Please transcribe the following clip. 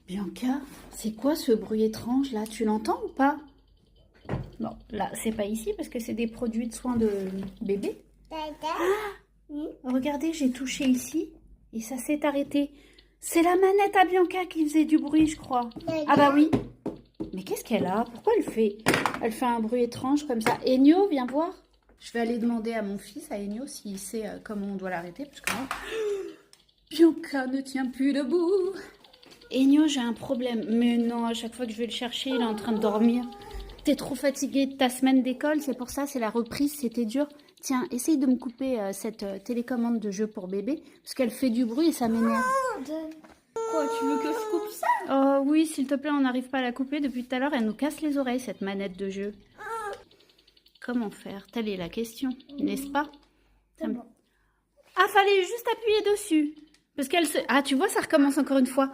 Bianca, c'est quoi ce bruit étrange là? Tu l'entends ou pas? Bon, là, c'est pas ici parce que c'est des produits de soins de bébé. Regardez, j'ai touché ici et ça s'est arrêté. C'est la manette à Bianca qui faisait du bruit, je crois. Ah bah oui. Mais qu'est-ce qu'elle a? Pourquoi elle fait? Elle fait un bruit étrange comme ça. Enyo, viens voir. Je vais aller demander à mon fils, à Enyo, s'il sait comment on doit l'arrêter. Parce que moi, Bianca ne tient plus debout. Enyo, j'ai un problème. Mais non, à chaque fois que je vais le chercher, il est en train de dormir. T'es trop fatigué de ta semaine d'école, c'est pour ça, c'est la reprise, c'était dur. Tiens, essaye de me couper cette télécommande de jeu pour bébé, parce qu'elle fait du bruit et ça m'énerve. Quoi, tu veux que je coupe ça? Oh oui, s'il te plaît, on n'arrive pas à la couper. Depuis tout à l'heure, elle nous casse les oreilles, cette manette de jeu. Comment faire? Telle est la question, n'est-ce pas? C'est bon. Ah, fallait juste appuyer dessus. Parce qu'elle se... Ah, tu vois, ça recommence encore une fois.